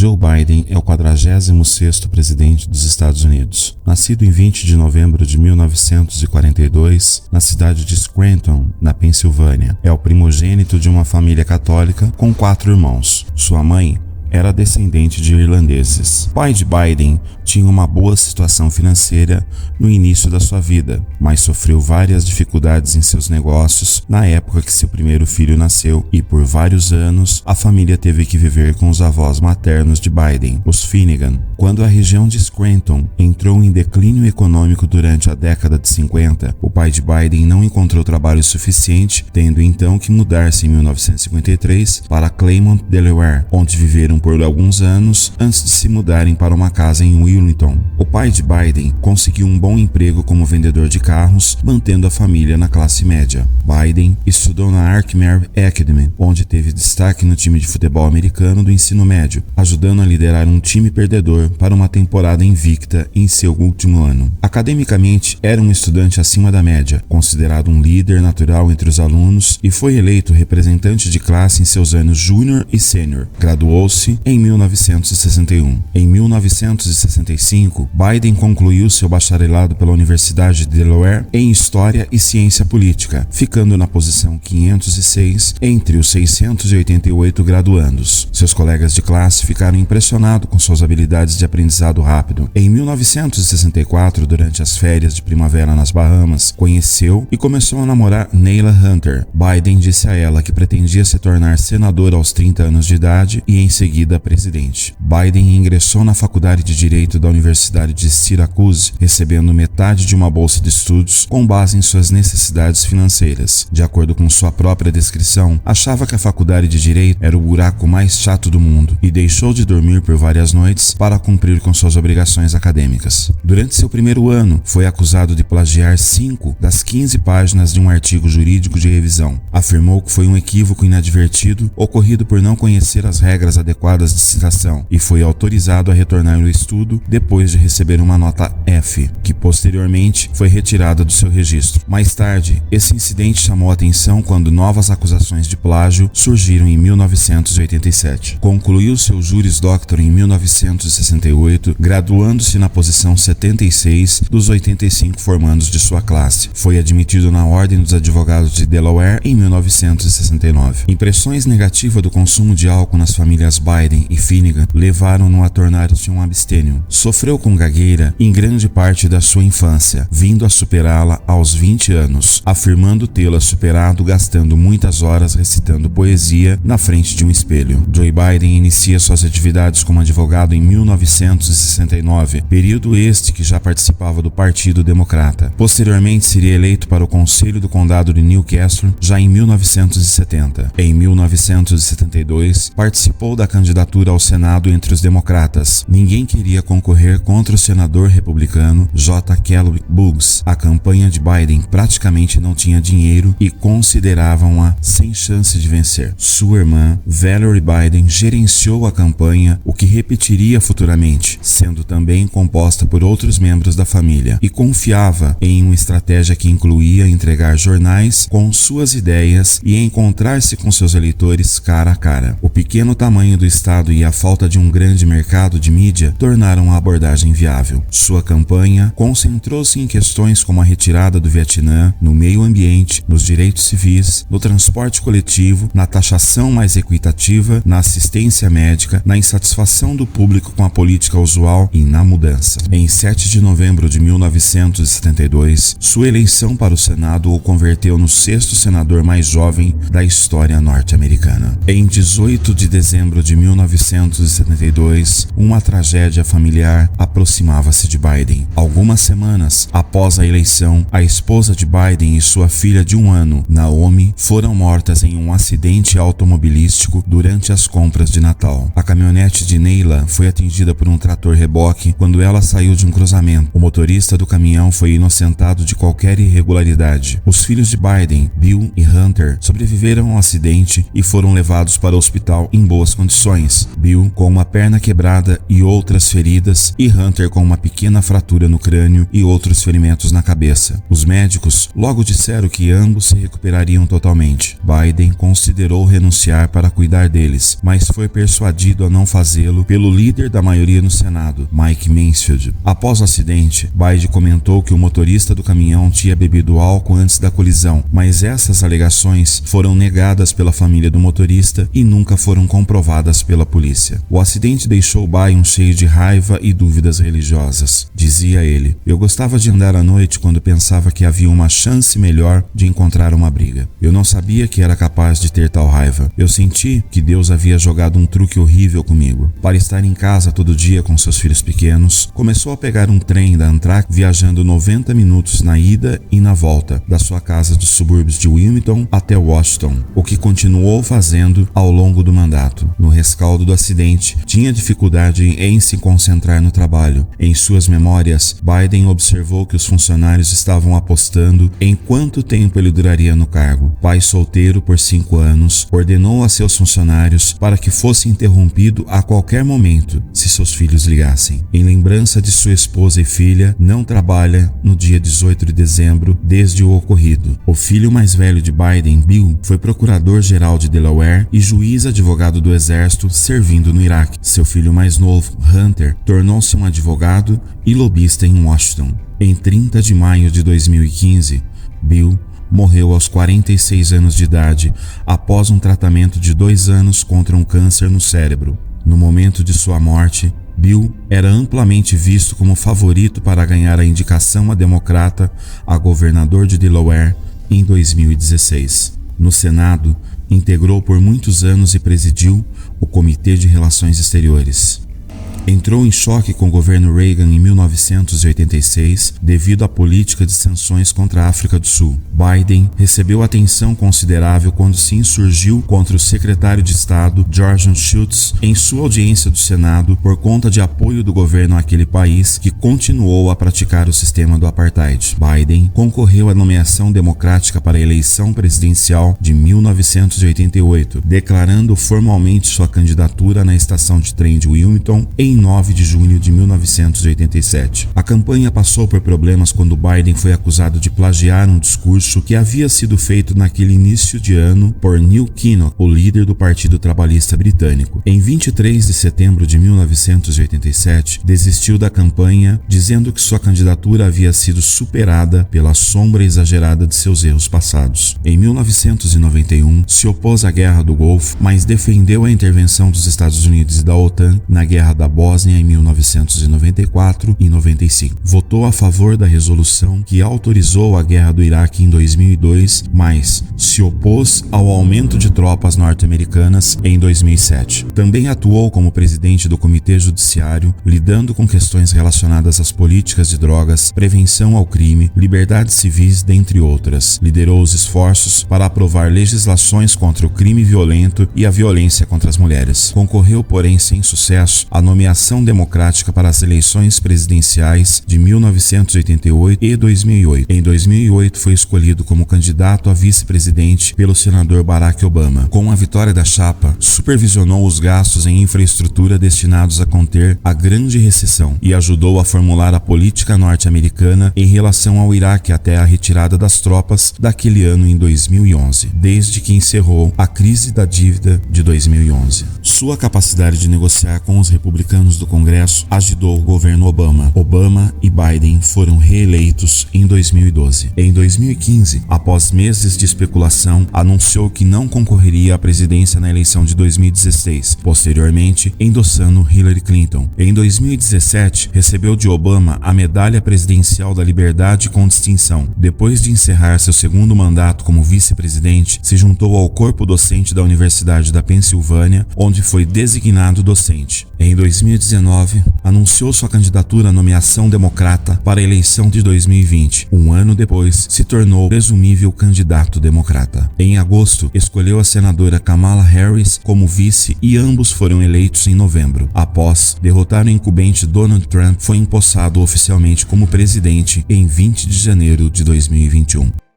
Joe Biden é o 46º presidente dos Estados Unidos. Nascido em 20 de novembro de 1942, na cidade de Scranton, na Pensilvânia, é o primogênito de uma família católica com 4 irmãos. Sua mãe era descendente de irlandeses. O pai de Biden tinha uma boa situação financeira no início da sua vida, mas sofreu várias dificuldades em seus negócios na época que seu primeiro filho nasceu e por vários anos a família teve que viver com os avós maternos de Biden, os Finnegan. Quando a região de Scranton entrou em declínio econômico durante a década de 50, o pai de Biden não encontrou trabalho suficiente, tendo então que mudar-se em 1953 para Claymont, Delaware, onde viveram por alguns anos antes de se mudarem para uma casa em Wilmington. O pai de Biden conseguiu um bom emprego como vendedor de carros, mantendo a família na classe média. Biden estudou na Archmere Academy, onde teve destaque no time de futebol americano do ensino médio, ajudando a liderar um time perdedor para uma temporada invicta em seu último ano. Academicamente, era um estudante acima da média, considerado um líder natural entre os alunos e foi eleito representante de classe em seus anos júnior e sênior. Graduou-se em 1961. Em 1965, Biden concluiu seu bacharelado pela Universidade de Delaware em História e Ciência Política, ficando na posição 506 entre os 688 graduandos. Seus colegas de classe ficaram impressionados com suas habilidades de aprendizado rápido. Em 1964, durante as férias de primavera nas Bahamas, conheceu e começou a namorar Neila Hunter. Biden disse a ela que pretendia se tornar senador aos 30 anos de idade e em seguida presidente. Biden ingressou na Faculdade de Direito da Universidade de Syracuse, recebendo metade de uma bolsa de estudos com base em suas necessidades financeiras. De acordo com sua própria descrição, achava que a Faculdade de Direito era o buraco mais chato do mundo e deixou de dormir por várias noites para cumprir com suas obrigações acadêmicas. Durante seu primeiro ano, foi acusado de plagiar 5 das 15 páginas de um artigo jurídico de revisão. Afirmou que foi um equívoco inadvertido ocorrido por não conhecer as regras adequadas de citação e foi autorizado a retornar ao estudo depois de receber uma nota F, que posteriormente foi retirada do seu registro. Mais tarde, esse incidente chamou a atenção quando novas acusações de plágio surgiram em 1987. Concluiu seu Juris Doctor em 1968, graduando-se na posição 76 dos 85 formandos de sua classe. Foi admitido na Ordem dos Advogados de Delaware em 1969. Impressões negativas do consumo de álcool nas famílias Biden e Finnegan levaram-no a tornar-se um abstêmio. Sofreu com gagueira em grande parte da sua infância, vindo a superá-la aos 20 anos, afirmando tê-la superado gastando muitas horas recitando poesia na frente de um espelho. Joe Biden inicia suas atividades como advogado em 1969, período este que já participava do Partido Democrata. Posteriormente seria eleito para o Conselho do Condado de Newcastle já em 1970. Em 1972, participou da candidatura ao Senado entre os democratas. Ninguém queria concorrer contra o senador republicano J. Kellogg Buggs. A campanha de Biden praticamente não tinha dinheiro e consideravam-a sem chance de vencer. Sua irmã, Valerie Biden, gerenciou a campanha, o que repetiria futuramente, sendo também composta por outros membros da família, e confiava em uma estratégia que incluía entregar jornais com suas ideias e encontrar-se com seus eleitores cara a cara. O pequeno tamanho do estado e a falta de um grande mercado de mídia tornaram a abordagem viável. Sua campanha concentrou-se em questões como a retirada do Vietnã, no meio ambiente, nos direitos civis, no transporte coletivo, na taxação mais equitativa, na assistência médica, na insatisfação do público com a política usual e na mudança. Em 7 de novembro de 1972, sua eleição para o Senado o converteu no 6º senador mais jovem da história norte-americana. Em 18 de dezembro de 1972, uma tragédia familiar aproximava-se de Biden. Algumas semanas após a eleição, a esposa de Biden e sua filha de 1 ano, Naomi, foram mortas em um acidente automobilístico durante as compras de Natal. A caminhonete de Neila foi atingida por um trator-reboque quando ela saiu de um cruzamento. O motorista do caminhão foi inocentado de qualquer irregularidade. Os filhos de Biden, Bill e Hunter, sobreviveram ao acidente e foram levados para o hospital em boas condições. condições, Bill com uma perna quebrada e outras feridas, e Hunter com uma pequena fratura no crânio e outros ferimentos na cabeça. Os médicos logo disseram que ambos se recuperariam totalmente. Biden considerou renunciar para cuidar deles, mas foi persuadido a não fazê-lo pelo líder da maioria no Senado, Mike Mansfield. Após o acidente, Biden comentou que o motorista do caminhão tinha bebido álcool antes da colisão, mas essas alegações foram negadas pela família do motorista e nunca foram comprovadas pela polícia. O acidente deixou Biden cheio de raiva e dúvidas religiosas. Dizia ele: "Eu gostava de andar à noite quando pensava que havia uma chance melhor de encontrar uma briga. Eu não sabia que era capaz de ter tal raiva. Eu senti que Deus havia jogado um truque horrível comigo. Para estar em casa todo dia com seus filhos pequenos, começou a pegar um trem da Amtrak, viajando 90 minutos na ida e na volta da sua casa dos subúrbios de Wilmington até Washington, o que continuou fazendo ao longo do mandato. No rescaldo do acidente, tinha dificuldade em se concentrar no trabalho. Em suas memórias, Biden observou que os funcionários estavam apostando em quanto tempo ele duraria no cargo. Pai solteiro por 5 anos, ordenou a seus funcionários para que fosse interrompido a qualquer momento se seus filhos ligassem. Em lembrança de sua esposa e filha, não trabalha no dia 18 de dezembro desde o ocorrido. O filho mais velho de Biden, Bill, foi procurador-geral de Delaware e juiz advogado do exército servindo no Iraque. Seu filho mais novo, Hunter, tornou-se um advogado e lobista em Washington. Em 30 de maio de 2015, Bill morreu aos 46 anos de idade após um tratamento de 2 anos contra um câncer no cérebro. No momento de sua morte, Bill era amplamente visto como favorito para ganhar a indicação a democrata a governador de Delaware em 2016. No Senado, integrou por muitos anos e presidiu o Comitê de Relações Exteriores. Entrou em choque com o governo Reagan em 1986 devido à política de sanções contra a África do Sul. Biden recebeu atenção considerável quando se insurgiu contra o secretário de Estado George Shultz em sua audiência do Senado por conta de apoio do governo àquele país que continuou a praticar o sistema do apartheid. Biden concorreu à nomeação democrática para a eleição presidencial de 1988, declarando formalmente sua candidatura na estação de trem de Wilmington em 9 de junho de 1987. A campanha passou por problemas quando Biden foi acusado de plagiar um discurso que havia sido feito naquele início de ano por Neil Kinnock, o líder do Partido Trabalhista Britânico. Em 23 de setembro de 1987, desistiu da campanha, dizendo que sua candidatura havia sido superada pela sombra exagerada de seus erros passados. Em 1991, se opôs à Guerra do Golfo, mas defendeu a intervenção dos Estados Unidos e da OTAN na Guerra da Bósnia em 1994 e 95. Votou a favor da resolução que autorizou a Guerra do Iraque em 2002, mas se opôs ao aumento de tropas norte-americanas em 2007. Também atuou como presidente do Comitê Judiciário, lidando com questões relacionadas às políticas de drogas, prevenção ao crime, liberdades civis, dentre outras. Liderou os esforços para aprovar legislações contra o crime violento e a violência contra as mulheres. Concorreu, porém, sem sucesso à nomeação democrática para as eleições presidenciais de 1988 e 2008. Em 2008, foi escolhido como candidato a vice-presidente pelo senador Barack Obama. Com a vitória da chapa, supervisionou os gastos em infraestrutura destinados a conter a grande recessão e ajudou a formular a política norte-americana em relação ao Iraque até a retirada das tropas daquele ano em 2011, desde que encerrou a crise da dívida de 2011. Sua capacidade de negociar com os republicanos do Congresso ajudou o governo Obama. Obama e Biden foram reeleitos em 2012. Em 2015, após meses de especulação, anunciou que não concorreria à presidência na eleição de 2016, posteriormente endossando Hillary Clinton. Em 2017, recebeu de Obama a Medalha Presidencial da Liberdade com distinção. Depois de encerrar seu segundo mandato como vice-presidente, se juntou ao corpo docente da Universidade da Pensilvânia, onde foi designado docente. Em 2019, anunciou sua candidatura à nomeação democrata para a eleição de 2020. Um ano depois, se tornou presumível candidato democrata. Em agosto, escolheu a senadora Kamala Harris como vice e ambos foram eleitos em novembro. Após derrotar o incumbente Donald Trump, foi empossado oficialmente como presidente em 20 de janeiro de 2021.